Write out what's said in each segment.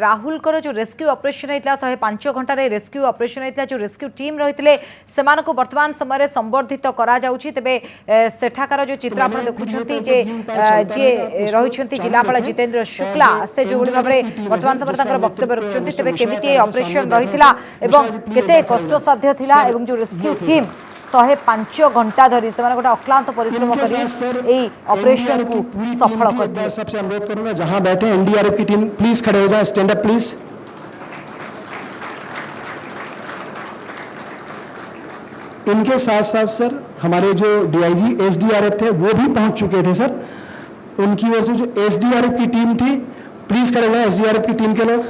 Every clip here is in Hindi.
राहुल को जो रेस्क्यू ऑपरेशन होता 105 घंटा रेस्क्यू ऑपरेशन होता जो रेस्क्यू टीम रही से वर्तमान समय संबर्धित करा तेबे सेठाकार जो चित्र आप देखुं जे रही जिलापाल जितेंद्र शुक्ला से जो भाव में वर्तमान समय वक्तव्य रखुच्च तेज केमी ऑपरेशन रही केते कष्टसाध्य थिला एवं जो रेस्क्यू टीम 105 घंटा धरी से गोटे अक्लांत परिश्रम कर ऑपरेशन को सफल कर दिया। सबसे अनुरोध करूंगा जहां बैठे एनडीआरएफ की टीम प्लीज खड़े हो जाए, स्टैंड अप प्लीज। इनके साथ साथ सर हमारे जो डीआईजी एसडीआरएफ थे वो भी पहुंच चुके थे सर। उनकी वजह से जो एसडीआरएफ की टीम थी, प्लीज खड़े हो जाए एसडीआरएफ की टीम के लोग।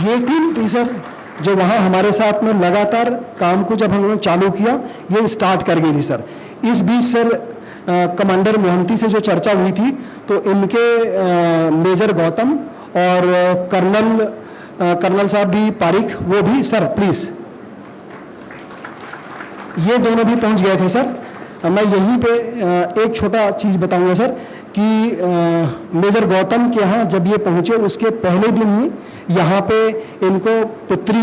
ये टीम थी सर जो वहां हमारे साथ में लगातार काम को जब हमने चालू किया ये स्टार्ट कर गई थी सर। इस बीच सर कमांडर मोहंती से जो चर्चा हुई थी तो इनके मेजर गौतम और कर्नल साहब भी पारिक वो भी सर प्लीज ये दोनों भी पहुंच गए थे सर। मैं यहीं पे एक छोटा चीज बताऊंगा सर कि मेजर गौतम के यहाँ जब ये पहुंचे उसके पहले दिन ही यहाँ पे इनको पुत्री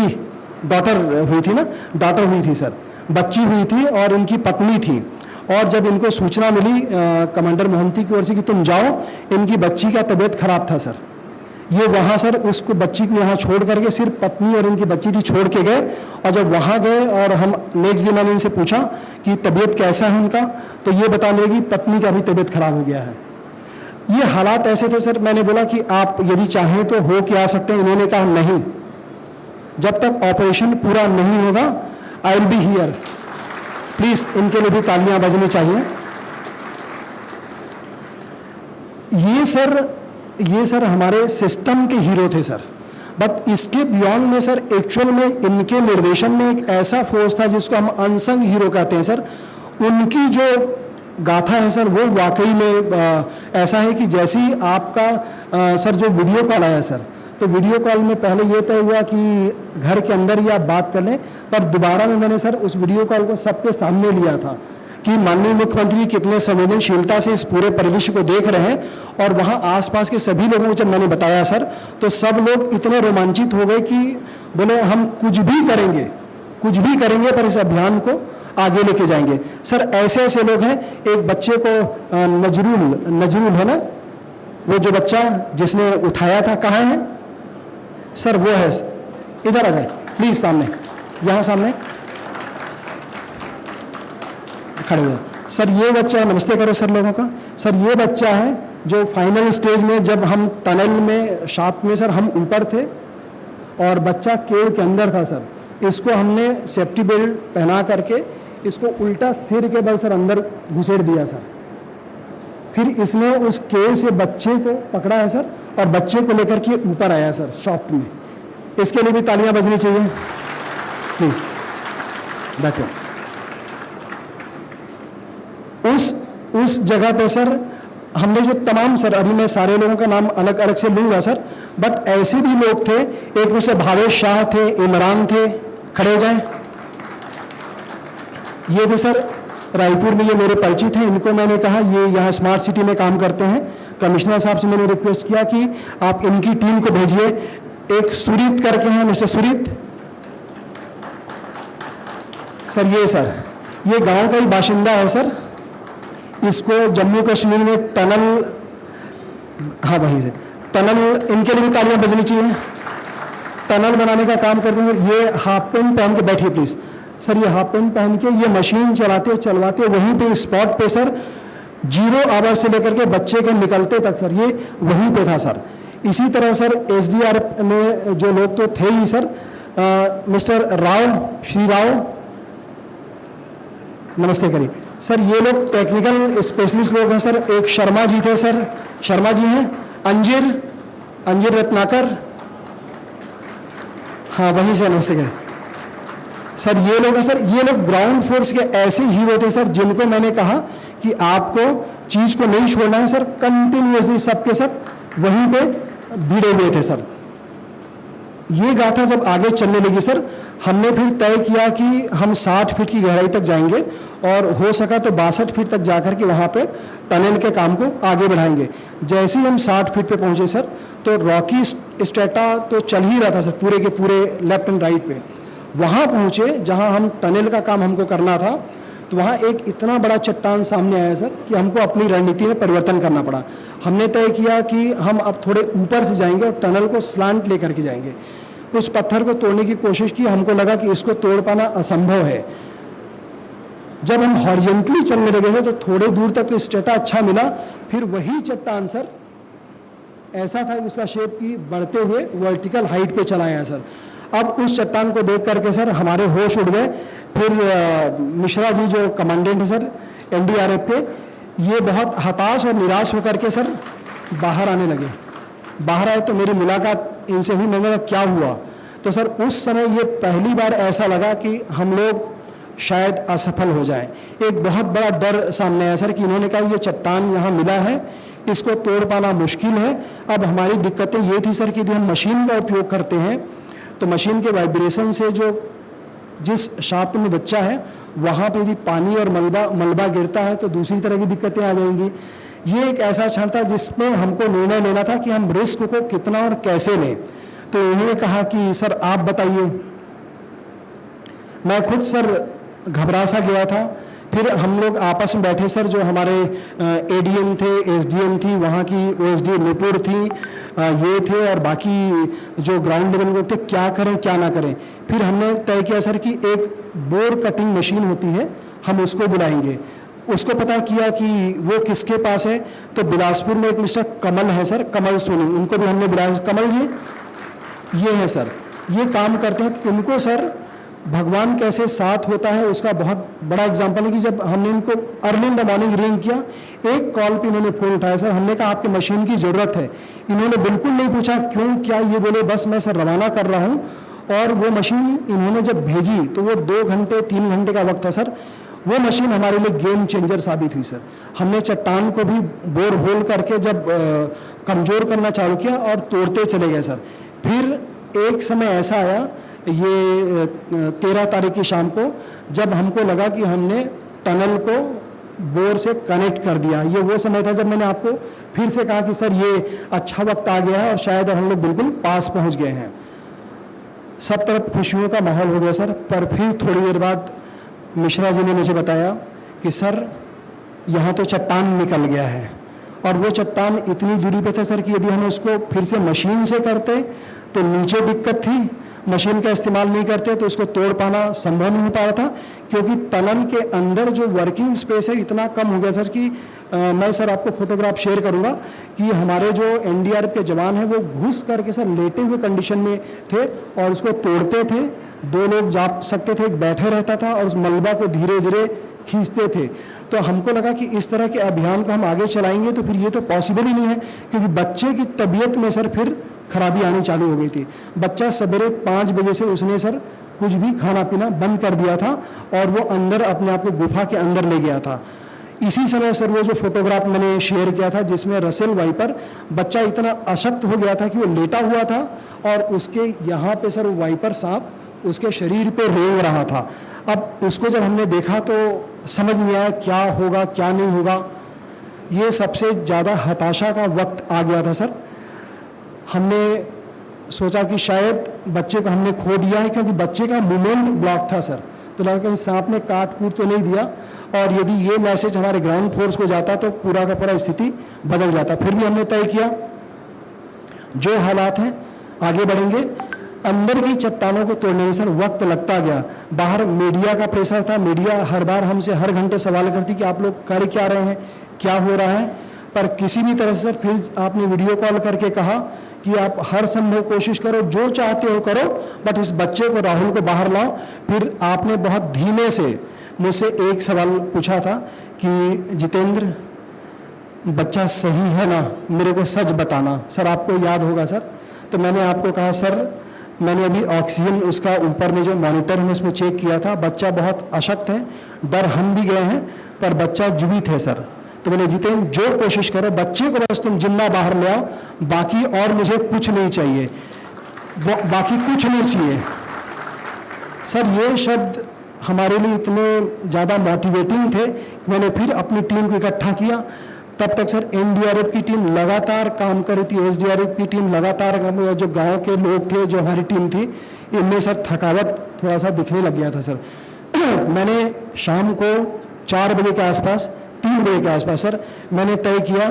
डॉटर हुई थी सर, बच्ची हुई थी और इनकी पत्नी थी। और जब इनको सूचना मिली कमांडर मोहंती की ओर से कि तुम जाओ, इनकी बच्ची का तबीयत खराब था सर। ये वहाँ सर उसको बच्ची को यहाँ छोड़ करके सिर्फ पत्नी और इनकी बच्ची थी छोड़ के गए। और जब वहाँ गए और हम नेक्स्ट दिन मैंने इनसे पूछा कि तबीयत कैसा है उनका, तो ये बता लगी पत्नी का भी तबीयत खराब हो गया है। ये हालात ऐसे थे सर, मैंने बोला कि आप यदि चाहें तो हो के आ सकते हैं। इन्होंने कहा नहीं, जब तक ऑपरेशन पूरा नहीं होगा I will be here. Please इनके लिए भी तालियां बजनी चाहिए। ये सर हमारे सिस्टम के हीरो थे सर, बट इसके बियॉन्ड में सर एक्चुअल में इनके निर्देशन में एक ऐसा फोर्स था जिसको हम अनसंग हीरो कहते हैं सर। उनकी जो गाथा है सर वो वाकई में ऐसा है कि जैसे ही आपका सर जो वीडियो कॉल आया सर, तो वीडियो कॉल में पहले ये तय हुआ कि घर के अंदर ही आप बात कर लें, पर दोबारा में मैंने सर उस वीडियो कॉल को सबके सामने लिया था कि माननीय मुख्यमंत्री कितने संवेदनशीलता से इस पूरे परिदृश्य को देख रहे हैं। और वहाँ आसपास के सभी लोगों को जब मैंने बताया सर तो सब लोग इतने रोमांचित हो गए कि बोले हम कुछ भी करेंगे पर इस अभियान को आगे लेके जाएंगे। सर ऐसे ऐसे लोग हैं, एक बच्चे को नजरुल है ना, वो जो बच्चा जिसने उठाया था, कहाँ है सर? वो है, इधर आ जाए प्लीज, सामने, यहाँ सामने खड़े हुए सर। ये बच्चा, नमस्ते करो सर लोगों का। सर ये बच्चा है जो फाइनल स्टेज में जब हम टनल में शाफ्ट में सर हम ऊपर थे और बच्चा केड़ के अंदर था सर, इसको हमने सेफ्टी बेल्ट पहना करके इसको उल्टा सिर के बल सर अंदर घुसेड़ दिया सर। फिर इसने उस केड़ से बच्चे को पकड़ा है सर और बच्चे को लेकर के ऊपर आया सर शॉफ्ट में। इसके लिए भी तालियां बजनी चाहिए, प्लीज बैठो। उस जगह पे सर हमने जो तमाम सर, अभी मैं सारे लोगों का नाम अलग अलग से लूंगा सर, बट ऐसे भी लोग थे, एक में से भावेश शाह थे, इमरान थे, खड़े हो जाएं। ये थे सर रायपुर में, ये मेरे परिचित हैं, इनको मैंने कहा ये यहाँ स्मार्ट सिटी में काम करते हैं। कमिश्नर साहब से मैंने रिक्वेस्ट किया कि आप इनकी टीम को भेजिए। एक सुरीत करके हैं, मिस्टर सुरीत सर, ये गांव का ही बाशिंदा है सर। इसको जम्मू कश्मीर में टनल, हाँ वहीं से टनल, इनके लिए भी तालियां बजनी चाहिए। टनल बनाने का काम करते हैं। ये हाफ पेंट पहन के बैठिए प्लीज सर। ये हाफ पेंट पहन के ये मशीन चलवाते वहीं पे स्पॉट पे सर, 0 आवर से लेकर के बच्चे के निकलते तक सर ये वहीं पे था सर। इसी तरह सर एसडीआरएफ में जो लोग तो थे ही सर, मिस्टर श्री राव, नमस्ते करिए सर। ये लोग टेक्निकल स्पेशलिस्ट लोग हैं सर। एक शर्मा जी थे सर, शर्मा जी हैं। अंजीर रत्नाकर, हाँ वहीं से, नमस्ते करिए सर। ये लोग हैं सर, ये लोग ग्राउंड फोर्स के ऐसे हीरो थे सर जिनको मैंने कहा कि आपको चीज को नहीं छोड़ना है सर। कंटिन्यूअसली सबके सब वहीं पे भिड़े हुए थे सर। ये गाथा जब आगे चलने लगी सर, हमने फिर तय किया कि हम 60 फीट की गहराई तक जाएंगे और हो सका तो 62 फीट तक जाकर के वहां पे टनल के काम को आगे बढ़ाएंगे। जैसे ही हम 60 फीट पे पहुंचे सर, तो रॉकी स्ट्रेटा तो चल ही रहा था सर पूरे के पूरे लेफ्ट एंड राइट पे। वहाँ पहुँचे जहाँ हम टनल का काम हमको करना था, तो वहाँ एक इतना बड़ा चट्टान सामने आया सर कि हमको अपनी रणनीति में परिवर्तन करना पड़ा। हमने तय किया कि हम अब थोड़े ऊपर से जाएंगे और टनल को स्लांट लेकर के जाएंगे। उस पत्थर को तोड़ने की कोशिश की, हमको लगा कि इसको तोड़ पाना असंभव है। जब हम हॉरिजॉन्टली चलने लगे थे तो थोड़े दूर तक तो स्ट्रेटा अच्छा मिला, फिर वही चट्टान सर ऐसा था उसका शेप की बढ़ते हुए वर्टिकल हाइट पे चला आया सर। अब उस चट्टान को देख करके सर हमारे होश उड़ गए। फिर मिश्रा जी जो कमांडेंट है सर एनडीआरएफ के, ये बहुत हताश और निराश होकर के सर बाहर आने लगे। बाहर आए तो मेरी मुलाकात इनसे हुई। मैंने कहा क्या हुआ? तो सर उस समय ये पहली बार ऐसा लगा कि हम लोग शायद असफल हो जाएं। एक बहुत बड़ा डर सामने आया सर कि इन्होंने कहा ये चट्टान यहाँ मिला है, इसको तोड़ पाना मुश्किल है। अब हमारी दिक्कतें ये थी सर कि यदि हम मशीन का उपयोग करते हैं तो मशीन के वाइब्रेशन से जो जिस शाफ्ट में बच्चा है वहाँ पे यदि पानी और मलबा गिरता है तो दूसरी तरह की दिक्कतें आ जाएंगी। ये एक ऐसा क्षण था जिसमें हमको निर्णय लेना था कि हम रिस्क को कितना और कैसे लें। तो उन्होंने कहा कि सर आप बताइए। मैं खुद सर घबरा सा गया था। फिर हम लोग आपस में बैठे सर, जो हमारे एडीएम थे, एसडीएम थी, वहाँ की ओएसडी नुपुर थी, ये थे और बाकी जो ग्राउंड लेवल लोग थे, क्या करें क्या ना करें। फिर हमने तय किया सर कि एक बोर कटिंग मशीन होती है, हम उसको बुलाएंगे। उसको पता किया कि वो किसके पास है, तो बिलासपुर में एक मिस्टर कमल है सर, कमल सोनी, उनको भी हमने बुलाया। कमल जी ये है सर, ये काम करते हैं। इनको सर भगवान कैसे साथ होता है उसका बहुत बड़ा एग्जाम्पल है कि जब हमने इनको early in the morning ring किया, एक कॉल पे इन्होंने फोन उठाया सर। हमने कहा आपके मशीन की जरूरत है। इन्होंने बिल्कुल नहीं पूछा क्यों क्या, ये बोले बस मैं सर रवाना कर रहा हूँ। और वो मशीन इन्होंने जब भेजी तो वो 2 घंटे 3 घंटे का वक्त था सर। वो मशीन हमारे लिए गेम चेंजर साबित हुई सर। हमने चट्टान को भी बोर होल करके जब कमजोर करना चालू किया और तोड़ते चले गए सर। फिर एक समय ऐसा आया, ये 13 तारीख की शाम को, जब हमको लगा कि हमने टनल को बोर से कनेक्ट कर दिया। ये वो समय था जब मैंने आपको फिर से कहा कि सर ये अच्छा वक्त आ गया है और शायद हम लोग बिल्कुल पास पहुंच गए हैं। सब तरफ खुशियों का माहौल हो गया सर। पर फिर थोड़ी देर बाद मिश्रा जी ने मुझे बताया कि सर यहाँ तो चट्टान निकल गया है। और वो चट्टान इतनी दूरी पे था सर कि यदि हम उसको फिर से मशीन से करते तो नीचे दिक्कत थी, मशीन का इस्तेमाल नहीं करते तो उसको तोड़ पाना संभव नहीं हो पा रहा था, क्योंकि टनल के अंदर जो वर्किंग स्पेस है इतना कम हो गया सर कि मैं सर आपको फोटोग्राफ शेयर करूंगा कि हमारे जो एनडीआरएफ के जवान हैं वो घुस करके सर लेटे हुए कंडीशन में थे और उसको तोड़ते थे। 2 लोग जा सकते थे, एक बैठे रहता था और उस मलबा को धीरे धीरे खींचते थे। तो हमको लगा कि इस तरह के अभियान को हम आगे चलाएंगे तो फिर ये तो पॉसिबल ही नहीं है, क्योंकि बच्चे की तबीयत में सर फिर खराबी आनी चालू हो गई थी। बच्चा सवेरे 5 बजे से उसने सर कुछ भी खाना पीना बंद कर दिया था और वो अंदर अपने आप को गुफा के अंदर ले गया था। इसी समय सर वो जो फोटोग्राफ मैंने शेयर किया था जिसमें रसेल वाइपर, बच्चा इतना अशक्त हो गया था कि वो लेटा हुआ था और उसके यहाँ पे सर वाइपर सांप उसके शरीर पे रेंग रहा था। अब उसको जब हमने देखा तो समझ नहीं आया क्या होगा क्या नहीं होगा। ये सबसे ज़्यादा हताशा का वक्त आ गया था सर। हमने सोचा कि शायद बच्चे को हमने खो दिया है, क्योंकि बच्चे का मूवमेंट ब्लॉक था सर। तो लगा कि सांप ने काट कूट तो नहीं दिया, और यदि ये मैसेज हमारे ग्राउंड फोर्स को जाता तो पूरा का पूरा स्थिति बदल जाता। फिर भी हमने तय किया जो हालात हैं आगे बढ़ेंगे। अंदर की चट्टानों को तोड़ने में सर वक्त लगता गया। बाहर मीडिया का प्रेशर था, मीडिया हर बार हमसे हर घंटे सवाल करती कि आप लोग कर क्या रहे हैं, क्या हो रहा है। पर किसी भी तरह से सर फिर आपने वीडियो कॉल करके कहा कि आप हर संभव कोशिश करो, जो चाहते हो करो, बट इस बच्चे को, राहुल को बाहर लाओ। फिर आपने बहुत धीमे से मुझसे एक सवाल पूछा था कि जितेंद्र बच्चा सही है ना, मेरे को सच बताना। सर आपको याद होगा सर, तो मैंने आपको कहा सर मैंने अभी ऑक्सीजन उसका ऊपर में जो मॉनिटर है उसमें चेक किया था, बच्चा बहुत अशक्त है, डर हम भी गए हैं, पर बच्चा जीवित है सर। तो मैंने जितेंद्र जो कोशिश करो, बच्चे को बस तुम जिंदा बाहर ले आओ, बाकी और मुझे कुछ नहीं चाहिए, बाकी कुछ नहीं चाहिए। सर ये शब्द हमारे लिए इतने ज़्यादा मोटिवेटिंग थे कि मैंने फिर अपनी टीम को इकट्ठा किया। तब तक सर एनडीआरएफ की टीम लगातार काम कर रही थी, एसडीआरएफ की टीम लगातार, जो गांव के लोग थे, जो हमारी टीम थी, इनमें सर थकावट थोड़ा सा दिखने लग गया था सर। मैंने शाम को 4 बजे के आसपास, 3 बजे के आसपास सर मैंने तय किया,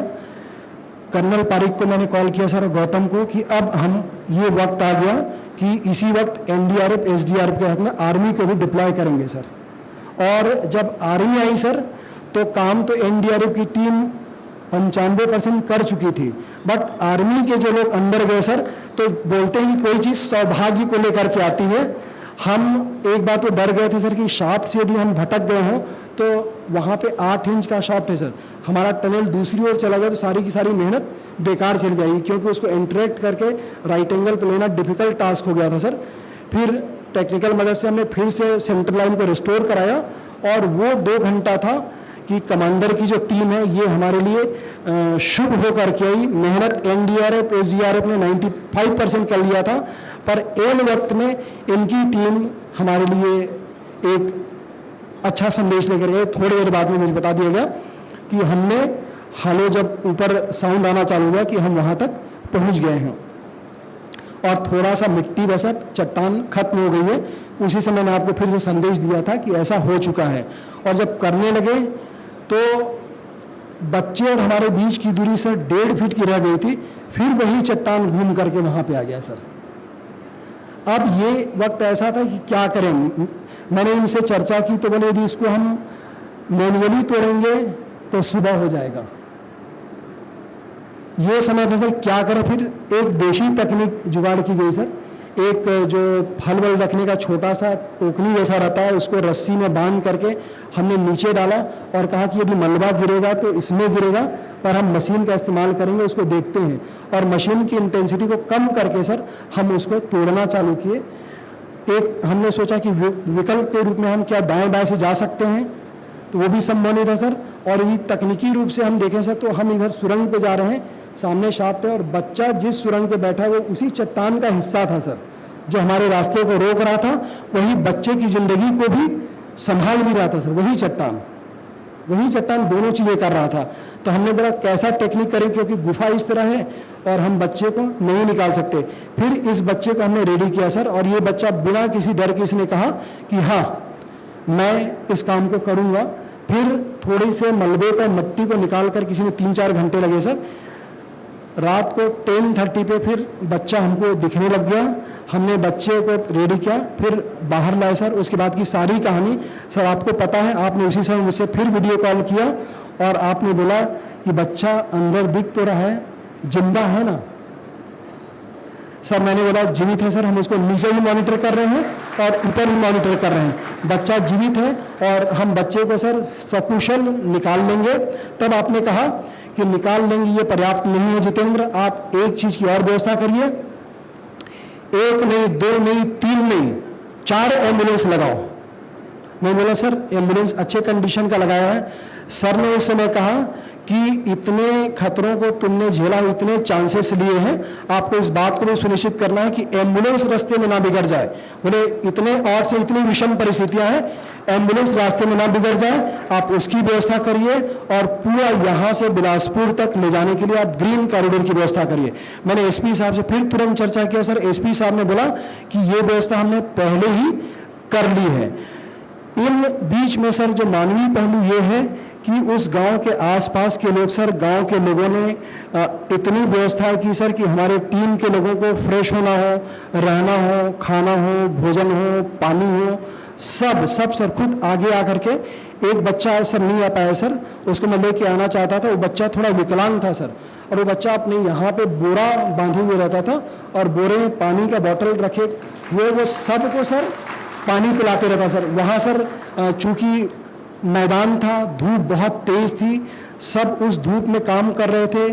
कर्नल पारिक को मैंने कॉल किया सर, गौतम को, कि अब हम ये वक्त आ गया कि इसी वक्त एनडीआरएफ एसडीआरएफ के हाथ में आर्मी को भी डिप्लॉय करेंगे सर। और जब आर्मी आई सर तो काम तो एनडीआरएफ की टीम 95% कर चुकी थी, बट आर्मी के जो लोग अंदर गए सर तो बोलते हैं कि कोई चीज़ सौभाग्य को लेकर के आती है। हम एक बात तो डर गए थे सर कि शाफ्ट से यदि हम भटक गए हों तो वहाँ पे 8 इंच का शाफ्ट है सर, हमारा टनल दूसरी ओर चला गया तो सारी की सारी मेहनत बेकार चली जाएगी, क्योंकि उसको इंटरेक्ट करके राइट एंगल पे लेना डिफिकल्ट टास्क हो गया था सर। फिर टेक्निकल मदद से हमने फिर से सेंट्रल लाइन को रिस्टोर कराया, और वो 2 घंटा था कि कमांडर की जो टीम है ये हमारे लिए शुभ होकर के आई। मेहनत एनडीआरएफ एसडीआरएफ ने 95% कर लिया था, पर एन वक्त में इनकी टीम हमारे लिए एक अच्छा संदेश लेकर गए। थोड़ी देर बाद में मुझे बता दिया गया कि हमने हालो, जब ऊपर साउंड आना चालू हुआ, कि हम वहाँ तक पहुँच गए हैं, और थोड़ा सा मिट्टी वैसा चट्टान खत्म हो गई है। उसी समय मैंने आपको फिर से संदेश दिया था कि ऐसा हो चुका है। और जब करने लगे तो बच्चे और हमारे बीच की दूरी सर 1.5 फीट की रह गई थी, फिर वही चट्टान घूम करके वहाँ पे आ गया सर। अब ये वक्त ऐसा था कि क्या करें। मैंने इनसे चर्चा की तो बोले यदि इसको हम मैनुअली तोड़ेंगे तो सुबह हो जाएगा। ये समय था सर क्या करें। फिर एक देशी तकनीक जुगाड़ की गई सर। एक जो फल वल रखने का छोटा सा टोकनी जैसा रहता है, उसको रस्सी में बांध करके हमने नीचे डाला और कहा कि यदि मलबा गिरेगा तो इसमें गिरेगा, पर हम मशीन का इस्तेमाल करेंगे, उसको देखते हैं। और मशीन की इंटेंसिटी को कम करके सर हम उसको तोड़ना चालू किए। एक हमने सोचा कि विकल्प के रूप में हम क्या दाएं बाएं से जा सकते हैं, तो वो भी संभव नहीं था सर। और यदि तकनीकी रूप से हम देखें सर तो हम इधर सुरंग पे जा रहे हैं, सामने शाफ्ट है, और बच्चा जिस सुरंग पे बैठा है वो उसी चट्टान का हिस्सा था सर, जो हमारे रास्ते को रोक रहा था। वही बच्चे की जिंदगी को भी संभाल भी रहा था सर, वही चट्टान दोनों चीजें कर रहा था। तो हमने बोला कैसा टेक्निक करें, क्योंकि गुफा इस तरह है और हम बच्चे को नहीं निकाल सकते। फिर इस बच्चे को हमने रेडी किया सर, और ये बच्चा बिना किसी डर के इसने कहा कि हाँ मैं इस काम को करूंगा। फिर थोड़ी से मलबे को, मिट्टी को निकाल कर किसी ने 3-4 घंटे लगे सर। रात को 10:30 पे फिर बच्चा हमको दिखने लग गया। हमने बच्चे को रेडी किया, फिर बाहर लाए सर। उसके बाद की सारी कहानी सर आपको पता है, आपने उसी समय मुझसे फिर वीडियो कॉल किया और आपने बोला कि बच्चा अंदर दिख तो रहा है, जिंदा है ना सर। मैंने बोला जीवित है सर, हम उसको नीचे भी मॉनिटर कर रहे हैं और ऊपर भी मॉनिटर कर रहे हैं। बच्चा जीवित है और हम बच्चे को सर सकुशल निकाल लेंगे। तब आपने कहा कि निकाल लेंगे ये पर्याप्त नहीं है जितेंद्र, आप एक चीज की और व्यवस्था करिए, 1 नहीं 2 नहीं 3 नहीं 4 एम्बुलेंस लगाओ। मैं बोला सर एम्बुलेंस अच्छे कंडीशन का लगाया है। सर ने उस समय कहा कि इतने खतरों को तुमने झेला, इतने चांसेस लिए हैं, आपको इस बात को भी सुनिश्चित करना है कि एम्बुलेंस रास्ते में ना बिगड़ जाए। बोले इतने और से इतनी विषम परिस्थितियां हैं, एम्बुलेंस रास्ते में ना बिगड़ जाए, आप उसकी व्यवस्था करिए। और पूरा यहाँ से बिलासपुर तक ले जाने के लिए आप ग्रीन कॉरिडोर की व्यवस्था करिए। मैंने एसपी साहब से फिर तुरंत चर्चा किया सर। एसपी साहब ने बोला कि ये व्यवस्था हमने पहले ही कर ली है। इन बीच में सर जो मानवीय पहलू ये है कि उस गांव के आसपास के लोग सर, गांव के लोगों ने इतनी व्यवस्था की सर कि हमारे टीम के लोगों को फ्रेश होना हो, रहना हो, खाना हो, भोजन हो, पानी हो, सब सर खुद आगे आकर के। एक बच्चा सर नहीं आ पाया सर, उसको मैं लेके आना चाहता था। वो बच्चा थोड़ा विकलांग था सर, और वो बच्चा अपने यहाँ पे बोरा बांधे हुए रहता था और बोरे में पानी का बोतल रखे हुए वो सबको सर पानी पिलाते रहता सर। वहाँ सर चूंकि मैदान था, धूप बहुत तेज थी, सब उस धूप में काम कर रहे थे।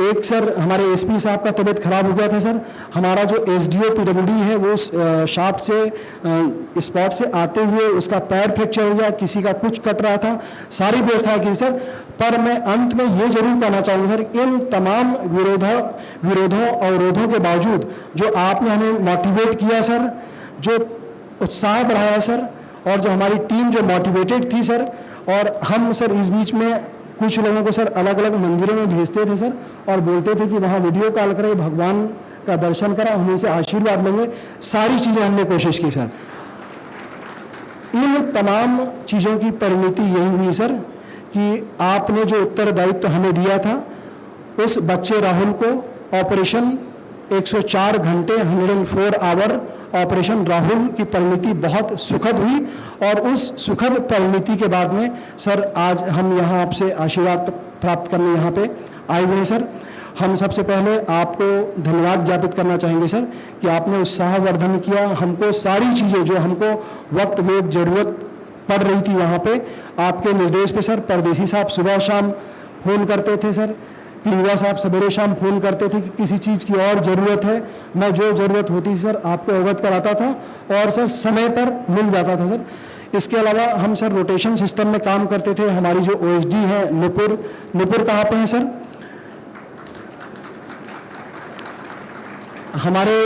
एक सर हमारे एसपी साहब का तबीयत खराब हो गया था सर। हमारा जो एसडीओ पीडब्ल्यूडी है वो शाफ्ट से स्पॉट से आते हुए उसका पैर फ्रैक्चर हो गया, किसी का कुछ कट रहा था, सारी व्यवस्था की सर। पर मैं अंत में ये जरूर कहना चाहूँगा सर, इन तमाम विरोधों अवरोधों के बावजूद जो आपने हमें मोटिवेट किया सर, जो उत्साह बढ़ाया सर, और जो हमारी टीम जो मोटिवेटेड थी सर, और हम सर इस बीच में कुछ लोगों को सर अलग अलग मंदिरों में भेजते थे सर, और बोलते थे कि वहाँ वीडियो कॉल करें, भगवान का दर्शन करा, हम उनसे आशीर्वाद लेंगे। सारी चीज़ें हमने कोशिश की सर। इन तमाम चीज़ों की परिणति यही हुई सर कि आपने जो उत्तरदायित्व हमें दिया था, उस बच्चे राहुल को ऑपरेशन 104 घंटे 104 आवर ऑपरेशन राहुल की परिणति बहुत सुखद हुई, और उस सुखद परिणति के बाद में सर आज हम यहाँ आपसे आशीर्वाद प्राप्त करने यहाँ पे आए हुए हैं सर। हम सबसे पहले आपको धन्यवाद ज्ञापित करना चाहेंगे सर कि आपने उत्साहवर्धन किया, हमको सारी चीज़ें जो हमको वक्त में ज़रूरत पड़ रही थी वहाँ पे आपके निर्देश पे सर। परदेसी साहब सुबह शाम फ़ोन करते थे सर, युवा साहब सवेरे शाम फ़ोन करते थे कि किसी चीज़ की और ज़रूरत है, मैं जो ज़रूरत होती सर आपको अवगत कराता था, और सर समय पर मिल जाता था सर। इसके अलावा हम सर रोटेशन सिस्टम में काम करते थे। हमारी जो OSD है नुपुर कहाँ पे है सर? हमारे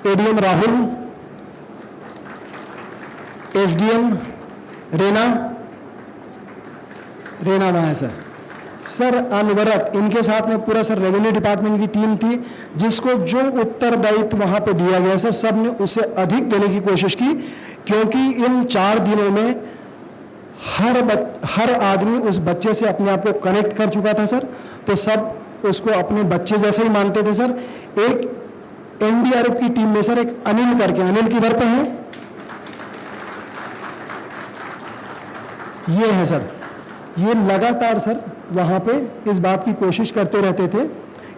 ADM राहुल, SDM रेना वहाँ है सर अनवरत इनके साथ में पूरा सर रेवेन्यू डिपार्टमेंट की टीम थी, जिसको जो उत्तरदायित्व वहाँ पे दिया गया सर, सब ने उससे अधिक देने की कोशिश की, क्योंकि इन 4 दिनों में हर आदमी उस बच्चे से अपने आप को कनेक्ट कर चुका था सर, तो सब उसको अपने बच्चे जैसे ही मानते थे सर। एक NDRF की टीम में सर एक अनिल करके, अनिल किधर पे है? ये है सर, ये लगातार सर वहाँ पे इस बात की कोशिश करते रहते थे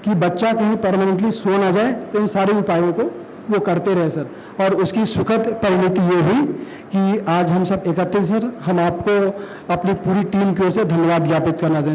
कि बच्चा कहीं परमानेंटली सो ना जाए, तो इन सारे उपायों को वो करते रहे सर। और उसकी सुखद परिणति ये हुई कि आज हम सब एकत्रित सर, हम आपको अपनी पूरी टीम की ओर से धन्यवाद ज्ञापित करना चाहते हैं।